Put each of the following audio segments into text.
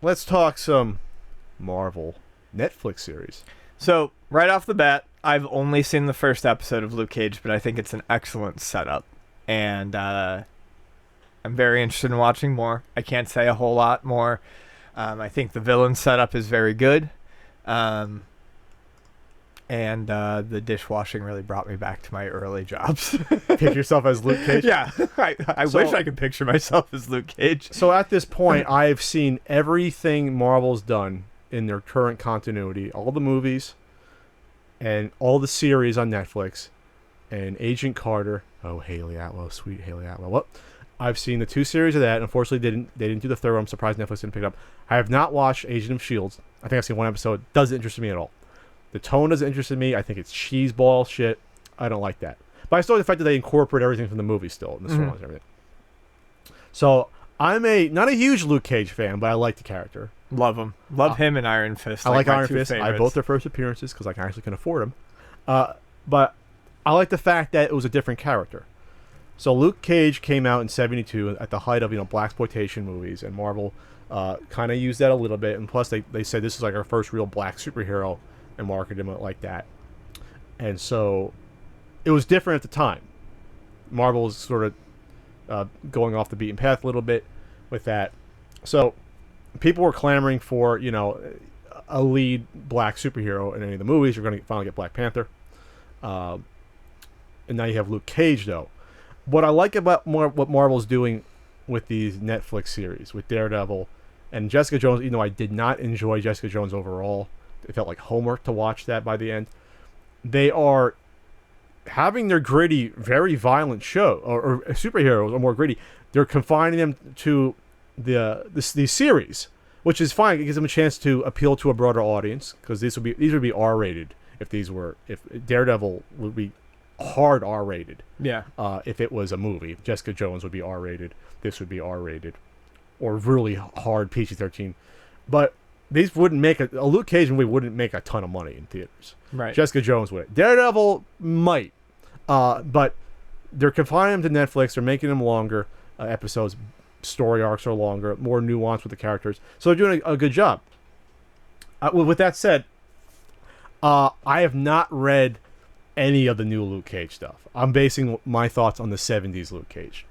let's talk some Marvel Netflix series. So, right off the bat, I've only seen the first episode of Luke Cage, but I think it's an excellent setup. And I'm very interested in watching more. I can't say a whole lot more. I think the villain setup is very good. And the dishwashing really brought me back to my early jobs. Picture yourself as Luke Cage? Yeah, I wish I could picture myself as Luke Cage. So at this point, I've seen everything Marvel's done in their current continuity. All the movies and all the series on Netflix. And Agent Carter. Oh, Haley Atwell. Sweet Haley Atwell. Well, I've seen the 2 series of that. Unfortunately, they didn't do the third one. I'm surprised Netflix didn't pick it up. I have not watched Agent of S.H.I.E.L.D. I think I've seen 1 episode. It doesn't interest me at all. The tone doesn't interest me. I think it's cheeseball shit. I don't like that. But I still like the fact that they incorporate everything from the movie still. And the storylines and everything. So, I'm not a huge Luke Cage fan, but I like the character. Love him. Love him and Iron Fist. I like my Iron two Fist. I favorites. both their first appearances because I actually can afford them. But I like the fact that it was a different character. So Luke Cage came out in '72 at the height of blaxploitation movies, and Marvel kind of used that a little bit. And plus, they said this is like our first real black superhero, and marketed him like that. And so it was different at the time. Marvel was sort of going off the beaten path a little bit with that. So people were clamoring for a lead black superhero in any of the movies. You're going to finally get Black Panther. And now you have Luke Cage, though. What I like about what Marvel's doing with these Netflix series, with Daredevil and Jessica Jones, even though I did not enjoy Jessica Jones overall, it felt like homework to watch that by the end. They are having their gritty, very violent show, or superheroes are more gritty. They're confining them to these series, which is fine. It gives them a chance to appeal to a broader audience, because these would be R-rated if Daredevil would be hard R-rated. Yeah. If it was a movie, Jessica Jones would be R-rated. This would be R-rated, or really hard PG-13. But these wouldn't make a Luke Cage movie wouldn't make a ton of money in theaters. Right. Jessica Jones would. Daredevil might, but they're confining them to Netflix. They're making them longer episodes. Story arcs are longer, more nuanced with the characters. So they're doing a good job. With that said, I have not read any of the new Luke Cage stuff. I'm basing my thoughts on the 70s Luke Cage.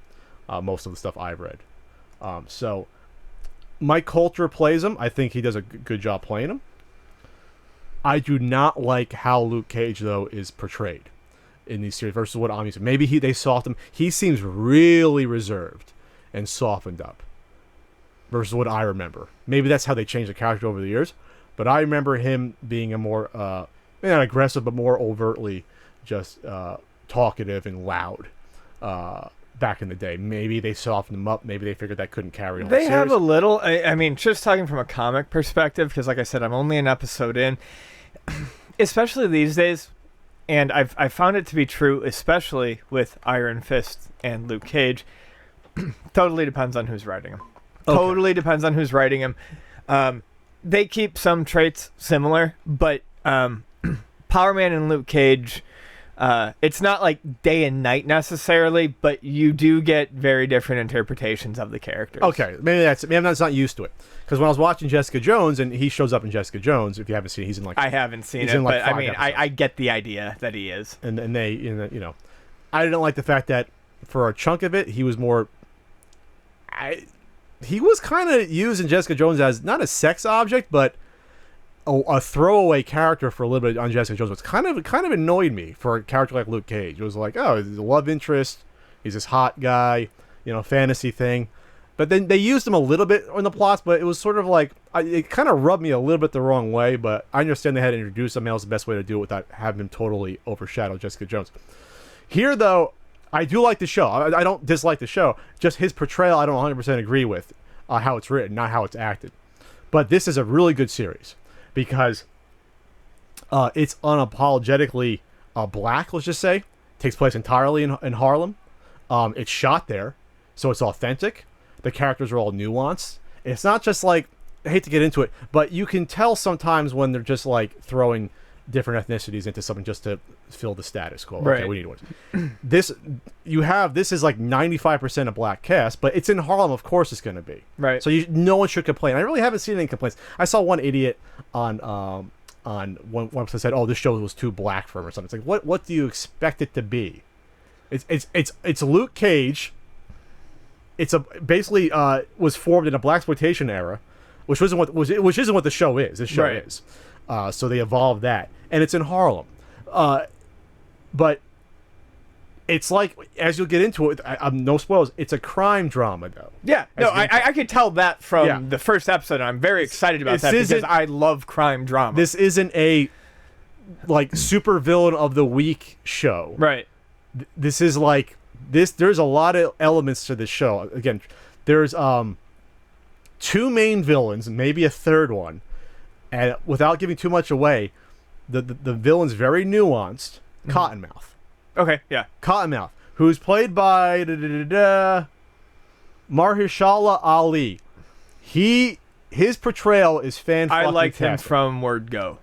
Most of the stuff I've read. So Mike Coulter plays him. I think he does a good job playing him. I do not like how Luke Cage, though, is portrayed in these series versus what I'm used to. Maybe they softened him. He seems really reserved and softened up versus what I remember. Maybe that's how they changed the character over the years. But I remember him being a more, not aggressive, but more overtly just talkative and loud back in the day. Maybe they softened him up. Maybe they figured that couldn't carry on. They have a little, I mean, just talking from a comic perspective, because like I said, I'm only an episode in, especially these days, and I've found it to be true, especially with Iron Fist and Luke Cage. Totally depends on who's writing them. Okay. Totally depends on who's writing them. They keep some traits similar, but Power Man and Luke Cage, it's not like day and night necessarily, but you do get very different interpretations of the characters. Okay, maybe I'm not used to it. Because when I was watching Jessica Jones, and he shows up in Jessica Jones, if you haven't seen it, he's in like... I haven't seen it, but I mean, I get the idea that he is. And they, I didn't like the fact that for a chunk of it, he was more... He was kind of used in Jessica Jones as not a sex object, but a throwaway character for a little bit on Jessica Jones. Which kind of annoyed me for a character like Luke Cage. It was like, oh, he's a love interest. He's this hot guy, fantasy thing. But then they used him a little bit in the plots, but it was sort of like, it kind of rubbed me a little bit the wrong way, but I understand they had to introduce him. That was the best way to do it without having him totally overshadow Jessica Jones. Here, though, I do like the show. I don't dislike the show. Just his portrayal, I don't 100% agree with how it's written, not how it's acted. But this is a really good series because it's unapologetically black, let's just say. It takes place entirely in Harlem. It's shot there, so it's authentic. The characters are all nuanced. It's not just like, I hate to get into it, but you can tell sometimes when they're just like throwing different ethnicities into something just to fill the status quo. Right. Okay, we need one. This is like 95% a black cast, but it's in Harlem. Of course, it's going to be Right. So no one should complain. I really haven't seen any complaints. I saw one idiot on one episode said, "Oh, this show was too black for him" or something. It's like, what do you expect it to be? It's Luke Cage. It's basically was formed in a blaxploitation era, which isn't what the show is. This show Right. is. So they evolved that, and it's in Harlem. But it's like, as you'll get into it, no spoilers. It's a crime drama, though. Yeah, no, I could tell that from the first episode. And I'm very excited about that because I love crime drama. This isn't a like super villain of the week show. Right. This is like this. There's a lot of elements to this show. Again, there's two main villains, maybe a third one, and without giving too much away, the villain's very nuanced. Cottonmouth. Okay, yeah. Cottonmouth, who's played by Mahershala Ali. His portrayal is fan-fucking-tastic. I liked him from Word Go.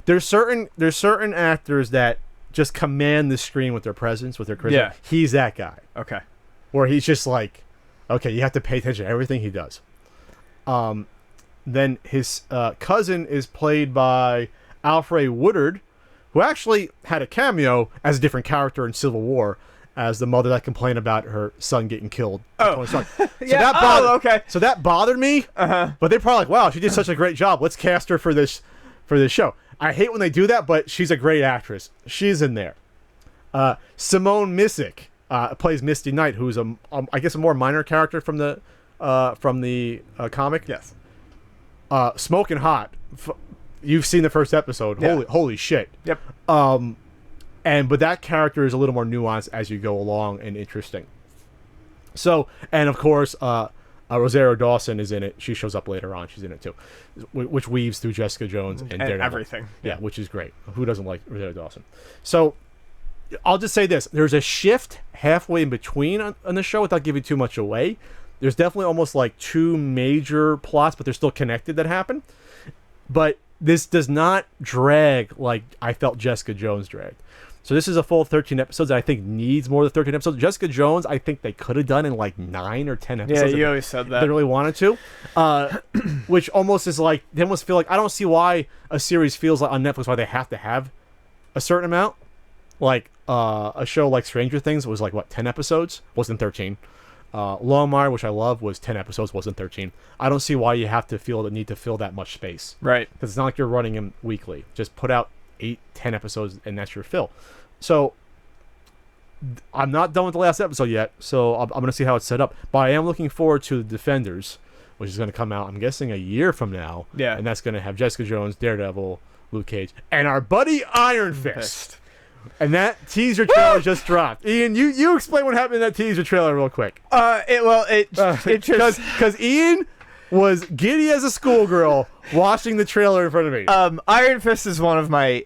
There's certain actors that just command the screen with their presence, with their charisma. Yeah. He's that guy. Okay. Where he's just like, okay, you have to pay attention to everything he does. Then his cousin is played by Alfre Woodard, who actually had a cameo as a different character in Civil War, as the mother that complained about her son getting killed. Oh, So okay. So that bothered me. But they're probably like, "Wow, she did such a great job. Let's cast her for this show." I hate when they do that, but she's a great actress. She's in there. Simone Missick plays Misty Knight, who's I guess a more minor character from the comic. Yes. Smoking Hot. You've seen the first episode. Yeah. Holy shit. Yep. But that character is a little more nuanced as you go along and interesting. So, and of course, Rosario Dawson is in it. She shows up later on. She's in it too, which weaves through Jessica Jones and Daredevil. Everything. Yeah, which is great. Who doesn't like Rosario Dawson? So, I'll just say this: there's a shift halfway in between on the show without giving too much away. There's definitely almost like two major plots, but they're still connected that happen. But this does not drag like I felt Jessica Jones dragged. So this is a full 13 episodes that I think needs more than 13 episodes. Jessica Jones, I think they could have done in like 9 or 10 episodes. Yeah, you always said that. They really wanted to. Which almost is like, they almost feel like, I don't see why a series feels like on Netflix why they have to have a certain amount. Like a show like Stranger Things was like, what, 10 episodes? Wasn't 13. Longmire, which I love, was 10 episodes, wasn't 13. I don't see why you have to feel the need to fill that much space. Right. Because it's not like you're running them weekly. Just put out 8, 10 episodes, and that's your fill. So, I'm not done with the last episode yet, so I'm going to see how it's set up. But I am looking forward to The Defenders, which is going to come out, I'm guessing, a year from now. Yeah. And that's going to have Jessica Jones, Daredevil, Luke Cage, and our buddy Iron Fist. And that teaser trailer just dropped. Ian, you explain what happened in that teaser trailer real quick. It just because Ian was giddy as a schoolgirl watching the trailer in front of me. Iron Fist is one of my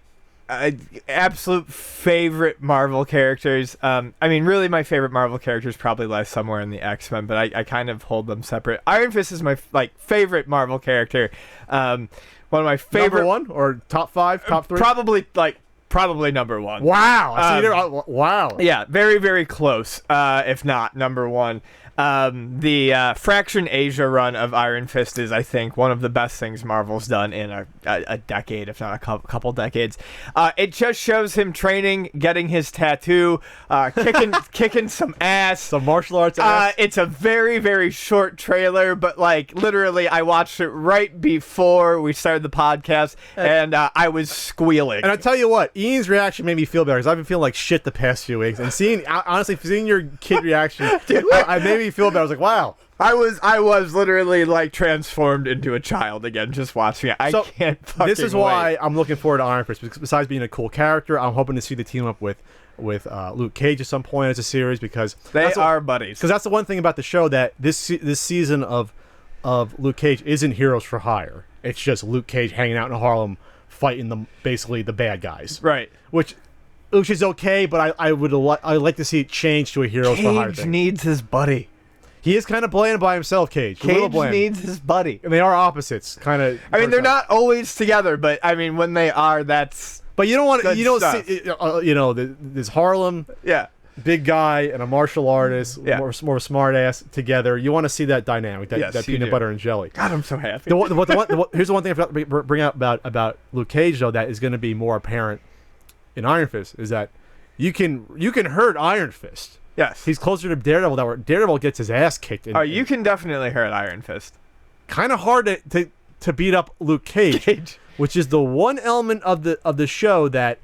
absolute favorite Marvel characters. I mean, really, my favorite Marvel characters probably lies somewhere in the X-Men, but I kind of hold them separate. Iron Fist is my favorite Marvel character. One of my favorite. Number one or top 5, top 3? Probably number 1. Wow. Wow. Yeah, very, very close, if not number 1. The Fraction Asia run of Iron Fist is, I think, one of the best things Marvel's done in a decade, if not a couple decades. It just shows him training, getting his tattoo, kicking some ass. Some martial arts ass. It's a very, very short trailer, but literally I watched it right before we started the podcast, and I was squealing. And I tell you what, Ian's reaction made me feel better because I've been feeling like shit the past few weeks, and seeing your kid reaction, I made me feel better. I was like, wow. I was literally transformed into a child again just watching it. I can't fucking This is why I'm looking forward to Iron Fist, because besides being a cool character, I'm hoping to see the team up with Luke Cage at some point as a series, because they are buddies. Because that's the one thing about the show, that this season of Luke Cage isn't Heroes for Hire. It's just Luke Cage hanging out in Harlem fighting basically the bad guys. Right. Which is okay, but I'd like to see it change to a Heroes for Hire thing. Cage needs his buddy. He is kind of bland by himself, Cage. A little Cage bland. needs his buddy. And they are opposites, kind of. I mean, they're not always together, but I mean, when they are, that's But you don't want good you don't stuff. see this Harlem yeah. big guy and a martial artist, Yeah. more smart ass together. You want to see that dynamic, that Yes, you peanut do. butter and jelly. God, I'm so happy. Here's the one thing I forgot to bring up about Luke Cage though that is going to be more apparent in Iron Fist is that you can hurt Iron Fist. Yes. He's closer to Daredevil, where Daredevil gets his ass kicked. You can definitely hurt Iron Fist. Kind of hard to beat up Luke Cage, which is the one element of the show that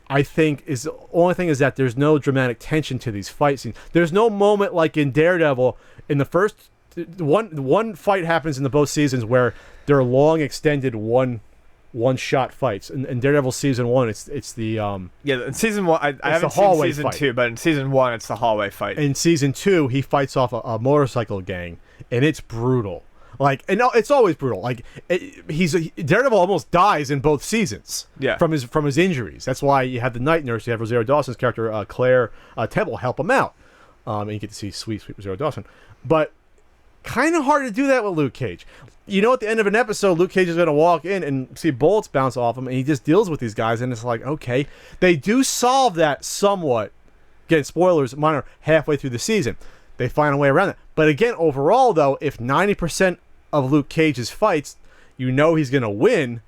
I think is the only thing is that there's no dramatic tension to these fight scenes. There's no moment like in Daredevil in the first one fight happens in the both seasons where they're long extended one shot fights. In Daredevil season 1, it's the in season 1 I haven't the seen hallway season fight. 2, but in season 1 it's the hallway fight. in season 2 he fights off a motorcycle gang, and it's brutal. Like, and no, it's always brutal. Like, Daredevil almost dies in both seasons. Yeah. From his injuries. That's why you have the night nurse. You have Rosario Dawson's character, Claire Temple, help him out. And you get to see sweet Rosario Dawson. But kind of hard to do that with Luke Cage. You know, at the end of an episode, Luke Cage is going to walk in and see bullets bounce off him, and he just deals with these guys, and it's like, okay. They do solve that somewhat. Again, spoilers, minor, halfway through the season. They find a way around it. But again, overall, though, if 90% of Luke Cage's fights, you know he's going to win,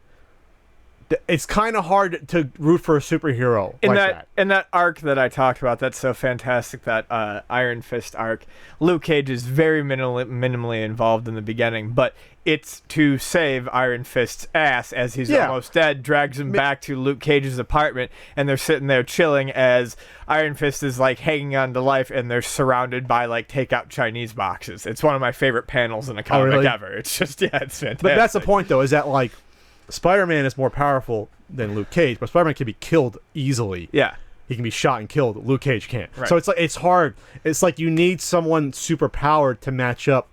it's kind of hard to root for a superhero in like that. In that arc that I talked about, that's so fantastic, that Iron Fist arc, Luke Cage is very minimally involved in the beginning, but it's to save Iron Fist's ass as he's almost dead, drags him back to Luke Cage's apartment, and they're sitting there chilling as Iron Fist is like hanging on to life, and they're surrounded by like takeout Chinese boxes. It's one of my favorite panels in a comic ever. It's just, it's fantastic. But that's the point, though, is that like Spider-Man is more powerful than Luke Cage, but Spider-Man can be killed easily. Yeah. He can be shot and killed. Luke Cage can't. Right. So it's hard. It's like you need someone super powered to match up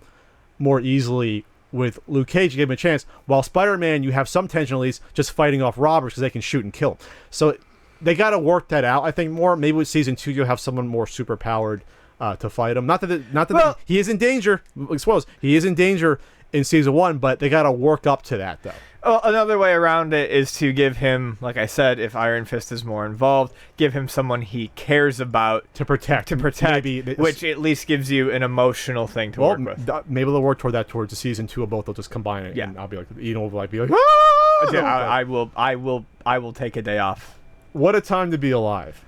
more easily with Luke Cage to give him a chance. While Spider-Man, you have some tension at least just fighting off robbers because they can shoot and kill him. So they got to work that out. I think more maybe with season 2 you'll have someone more super powered to fight him. Not that he is in danger. Suppose he is in danger in season 1, but they got to work up to that though. Well, another way around it is to give him, like I said, if Iron Fist is more involved, give him someone he cares about To protect, maybe, which at least gives you an emotional thing to work with. Maybe they'll work toward that towards the season 2 of both. They'll just combine it. Yeah. And I'll be like, Eden will be like, ah! Yeah, I will take a day off. What a time to be alive.